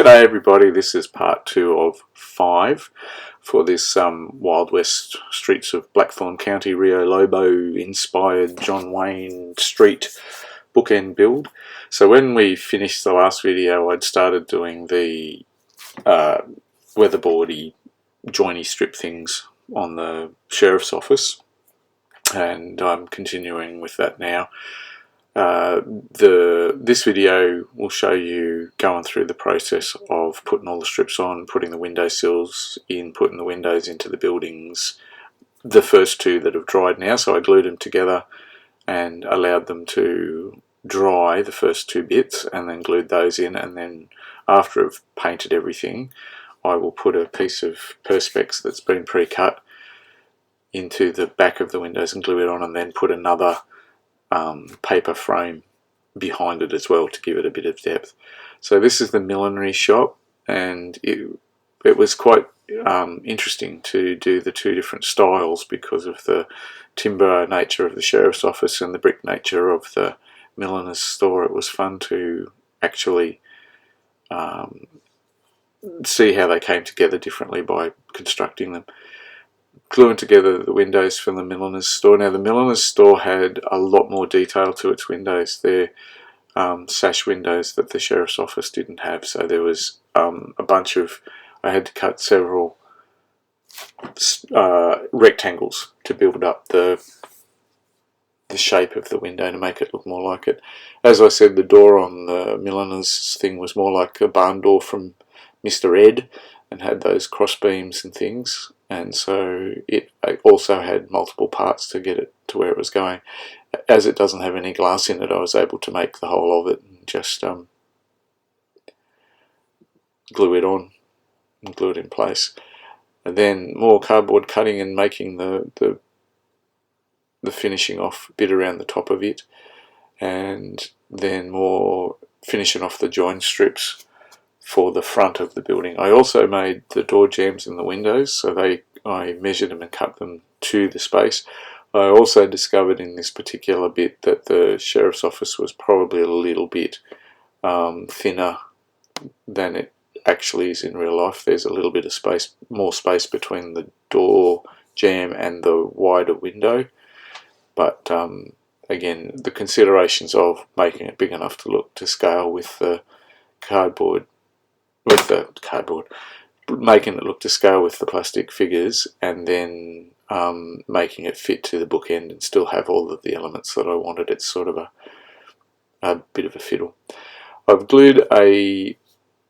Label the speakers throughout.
Speaker 1: G'day everybody, this is part 2 of 5 for this Wild West Streets of Blackthorn County Rio Lobo inspired John Wayne Street bookend build. So when we finished the last video, I'd started doing the weatherboardy joiny strip things on the sheriff's office, and I'm continuing with that now. This video will show you going through the process of putting all the strips on, putting the window sills in, putting the windows into the buildings. The first two that have dried now, so I glued them together and allowed them to dry, the first two bits, and then glued those in, and then after I've painted everything, I will put a piece of perspex that's been pre-cut into the back of the windows and glue it on, and then put another paper frame behind it as well to give it a bit of depth. So this is the Millinery Shop, and it was quite interesting to do the two different styles because of the timber nature of the sheriff's office and the brick nature of the milliner's store. It was fun to actually see how they came together differently by constructing them. Gluing together the windows from the milliner's store. Now the milliner's store had a lot more detail to its windows. They're sash windows that the sheriff's office didn't have, so there was a bunch of, I had to cut several rectangles to build up the shape of the window to make it look more like it. As I said, the door on the milliner's thing was more like a barn door from Mr. Ed and had those cross beams and things, and so it also had multiple parts to get it to where it was going. As it doesn't have any glass in it, I was able to make the whole of it and just glue it on and glue it in place. And then more cardboard cutting and making the finishing off bit around the top of it, and then more finishing off the join strips for the front of the building. I also made the door jambs in the windows, so I measured them and cut them to the space. I also discovered in this particular bit that the sheriff's office was probably a little bit thinner than it actually is in real life. There's a little bit of space, more space between the door jamb and the wider window, but again, the considerations of making it big enough to look to scale with the cardboard, making it look to scale with the plastic figures, and then making it fit to the bookend and still have all of the elements that I wanted. It's sort of a bit of a fiddle. I've glued a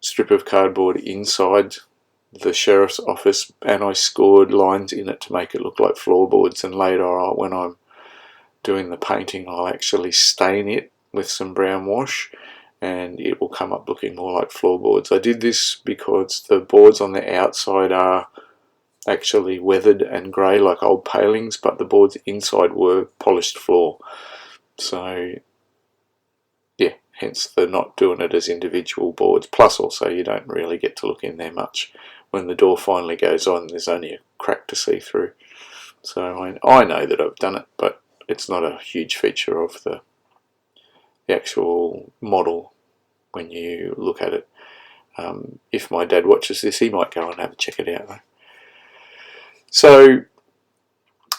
Speaker 1: strip of cardboard inside the sheriff's office, and I scored lines in it to make it look like floorboards, and later when I'm doing the painting I'll actually stain it with some brown wash and it will come up looking more like floorboards. I did this because the boards on the outside are actually weathered and grey like old palings, but the boards inside were polished floor. So yeah, hence the not doing it as individual boards. Plus also you don't really get to look in there much. When the door finally goes on, there's only a crack to see through. So I know that I've done it, but it's not a huge feature of the actual model when you look at it. If my dad watches this, he might go and have a check it out though. So,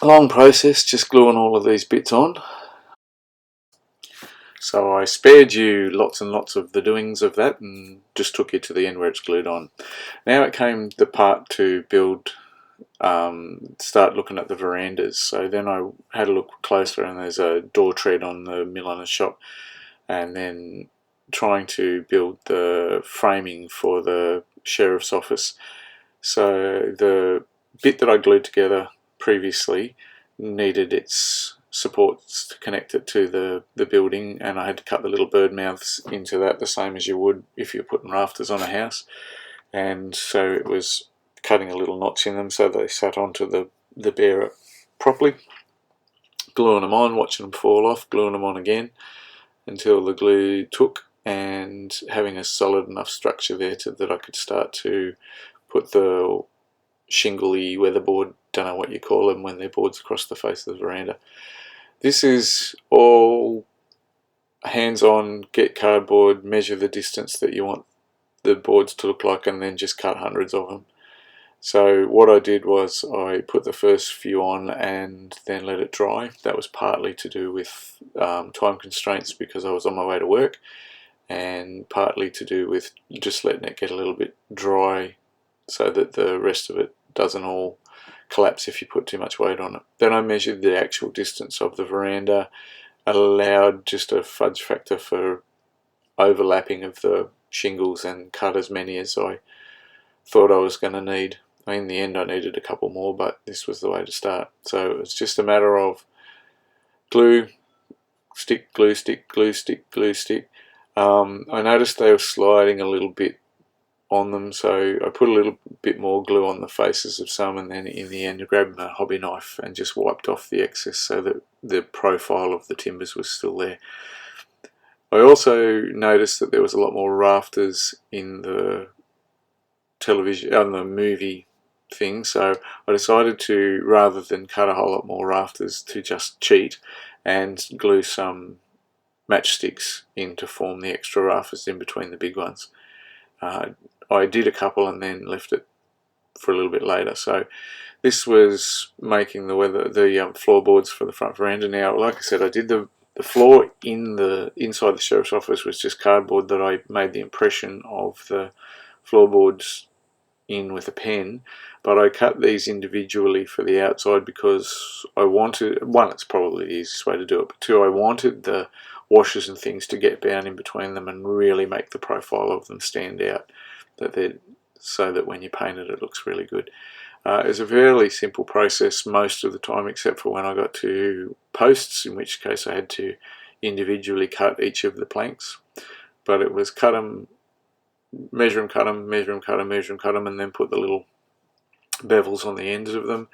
Speaker 1: long process, just gluing all of these bits on. So I spared you lots and lots of the doings of that and just took you to the end where it's glued on. Now it came the part to build, start looking at the verandas. So then I had a look closer, and there's a door tread on the Millinery Shop, and then trying to build the framing for the sheriff's office. So the bit that I glued together previously needed its supports to connect it to the building, and I had to cut the little bird mouths into that the same as you would if you're putting rafters on a house. And so it was cutting a little notch in them so they sat onto the bearer properly, gluing them on, watching them fall off, gluing them on again until the glue took, and having a solid enough structure there that I could start to put the shingly weatherboard, don't know what you call them when they're boards across the face of the veranda. This is all hands-on, get cardboard, measure the distance that you want the boards to look like, and then just cut hundreds of them. So what I did was I put the first few on and then let it dry. That was partly to do with time constraints because I was on my way to work, and partly to do with just letting it get a little bit dry so that the rest of it doesn't all collapse if you put too much weight on it. Then I measured the actual distance of the veranda, allowed just a fudge factor for overlapping of the shingles, and cut as many as I thought I was going to need. In the end I needed a couple more, but this was the way to start. So it's just a matter of glue, stick, glue, stick, glue, stick, glue, stick. I noticed they were sliding a little bit on them, so I put a little bit more glue on the faces of some, and then in the end I grabbed my hobby knife and just wiped off the excess so that the profile of the timbers was still there. I also noticed that there was a lot more rafters in the television, on the movie thing, so I decided to, rather than cut a whole lot more rafters, to just cheat and glue some matchsticks in to form the extra rafters in between the big ones. I did a couple and then left it for a little bit later. So this was making the floorboards for the front veranda. Now, like I said, I did the floor inside the sheriff's office was just cardboard that I made the impression of the floorboards in with a pen, but I cut these individually for the outside because I wanted, one, it's probably the easiest way to do it, but two, I wanted the washers and things to get down in between them and really make the profile of them stand out, so that when you paint it, it looks really good. It's a fairly simple process most of the time, except for when I got to posts, in which case I had to individually cut each of the planks. But it was cut them, measure them, cut them, measure them, cut them, measure them, cut them, and then put the little bevels on the ends of them.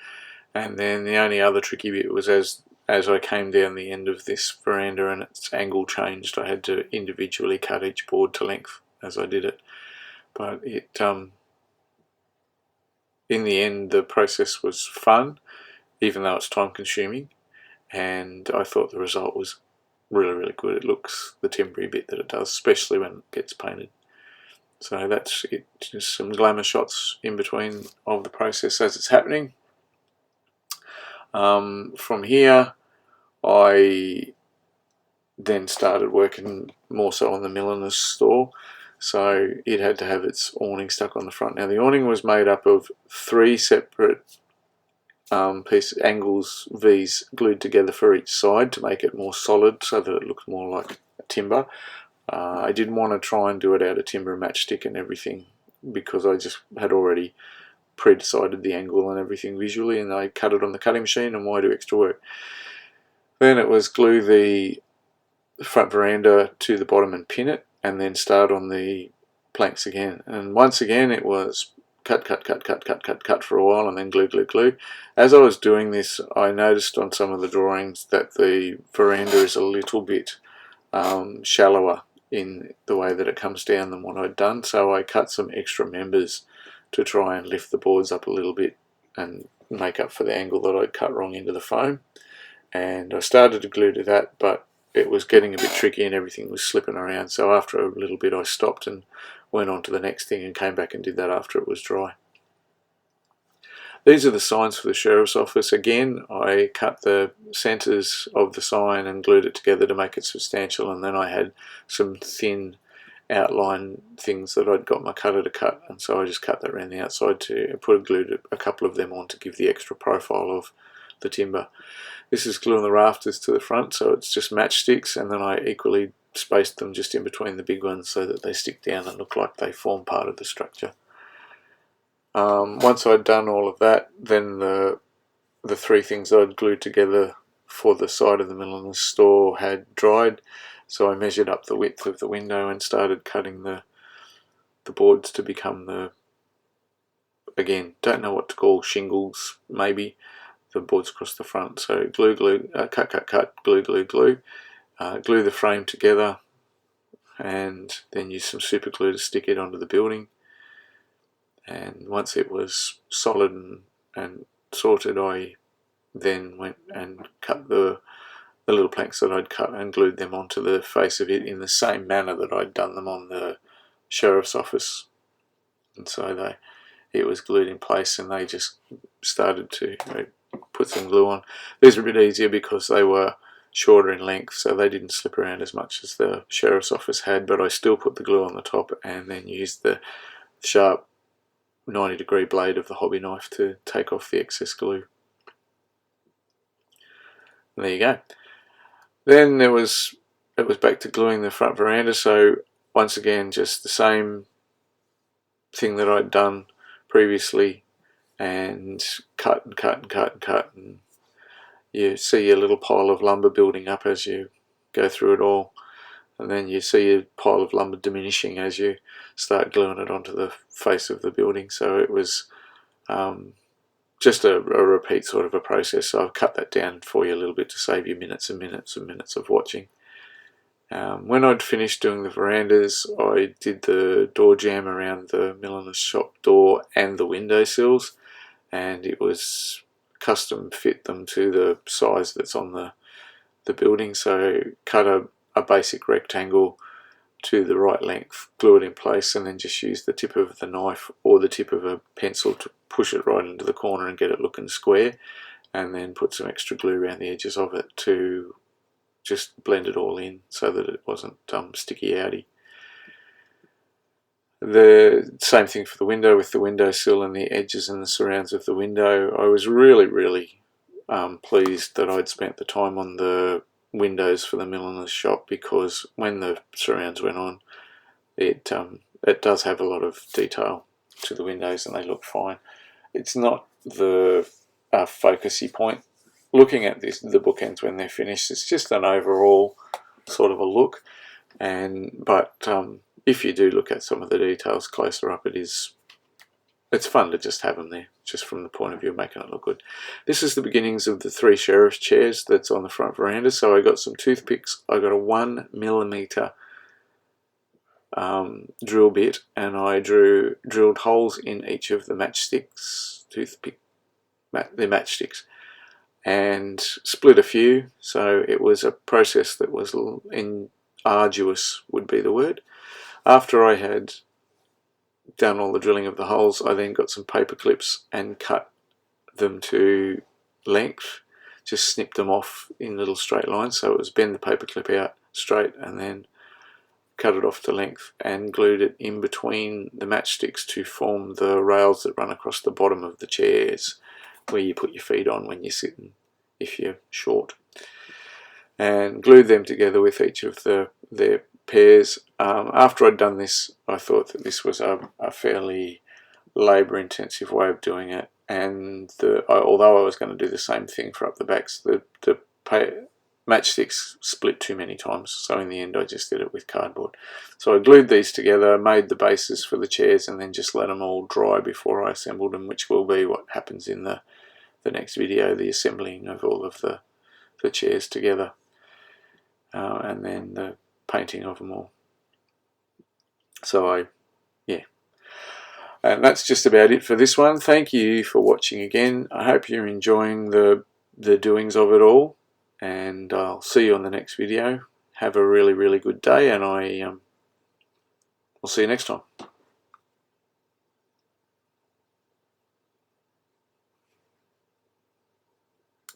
Speaker 1: And then the only other tricky bit was as I came down the end of this veranda and its angle changed, I had to individually cut each board to length as I did it. But it, in the end, the process was fun, even though it's time consuming, and I thought the result was really, really good. It looks the timbery bit that it does, especially when it gets painted. So that's it, just some glamour shots in between of the process as it's happening. From here, I then started working more so on the milliner's store. So it had to have its awning stuck on the front. Now the awning was made up of 3 separate angles, V's, glued together for each side to make it more solid so that it looks more like timber. I didn't want to try and do it out of timber and matchstick and everything because I just had already pre-decided the angle and everything visually, and I cut it on the cutting machine, and why do extra work? Then it was glue the front veranda to the bottom and pin it, and then start on the planks again. And once again it was cut for a while, and then glue, glue, glue. As I was doing this, I noticed on some of the drawings that the veranda is a little bit shallower in the way that it comes down than what I'd done, so I cut some extra members to try and lift the boards up a little bit and make up for the angle that I'd cut wrong into the foam. And I started to glue to that, but it was getting a bit tricky and everything was slipping around, so after a little bit I stopped and went on to the next thing and came back and did that after it was dry. These are the signs for the sheriff's office. Again, I cut the centres of the sign and glued it together to make it substantial, and then I had some thin outline things that I'd got my cutter to cut, and so I just cut that around the outside to glued a couple of them on to give the extra profile of the timber. This is gluing the rafters to the front, so it's just matchsticks, and then I equally spaced them just in between the big ones so that they stick down and look like they form part of the structure. Once I'd done all of that, then the 3 things I'd glued together for the side of the milliner's store had dried, so I measured up the width of the window and started cutting the boards to become the, again, don't know what to call, shingles maybe, the boards across the front. So glue, glue, cut, glue, glue, glue, glue the frame together, and then use some super glue to stick it onto the building. And once it was solid and sorted, I then went and cut the little planks that I'd cut and glued them onto the face of it in the same manner that I'd done them on the sheriff's office, and so it was glued in place, and they just started to put some glue on. These were a bit easier because they were shorter in length, so they didn't slip around as much as the sheriff's office had, but I still put the glue on the top and then used the sharp 90-degree blade of the hobby knife to take off the excess glue. And there you go. Then it was back to gluing the front veranda, so once again just the same thing that I'd done previously, and cut and cut and cut and cut, and you see a little pile of lumber building up as you go through it all, and then you see a pile of lumber diminishing as you start gluing it onto the face of the building. So it was just a repeat sort of a process. So I've cut that down for you a little bit to save you minutes and minutes and minutes of watching. When I'd finished doing the verandas, I did the door jamb around the Millinery Shop door and the window sills, and it was custom fit them to the size that's on the building. So cut a basic rectangle to the right length, glue it in place, and then just use the tip of the knife or the tip of a pencil to push it right into the corner and get it looking square, and then put some extra glue around the edges of it to just blend it all in so that it wasn't sticky outy. The same thing for the window with the windowsill and the edges and the surrounds of the window. I was really pleased that I'd spent the time on the windows for the Millinery Shop, because when the surrounds went on, it does have a lot of detail to the windows and they look fine. It's not the focusy point. Looking at the bookends when they're finished, it's just an overall sort of a look, but if you do look at some of the details closer up, it's fun to just have them there, just from the point of view of making it look good. This is the beginnings of the 3 sheriff's chairs that's on the front veranda. So I got some toothpicks, I got a 1mm drill bit, and I drilled holes in each of the matchsticks, the matchsticks, and split a few. So it was a process that was arduous, would be the word. After I had done all the drilling of the holes, I then got some paper clips and cut them to length, just snipped them off in little straight lines. So it was bend the paper clip out straight and then cut it off to length, and glued it in between the matchsticks to form the rails that run across the bottom of the chairs where you put your feet on when you're sitting if you're short, and glued them together with each of their pairs. After I'd done this, I thought that this was a fairly labour intensive way of doing it, and although I was going to do the same thing for up the backs, the matchsticks split too many times, so in the end I just did it with cardboard. So I glued these together, made the bases for the chairs, and then just let them all dry before I assembled them, which will be what happens in the next video, the assembling of all of the chairs together, and then the painting of them all. So and that's just about it for this one. Thank you for watching again. I hope you're enjoying the doings of it all, and I'll see you on the next video. Have a really good day, and I'll see you next time.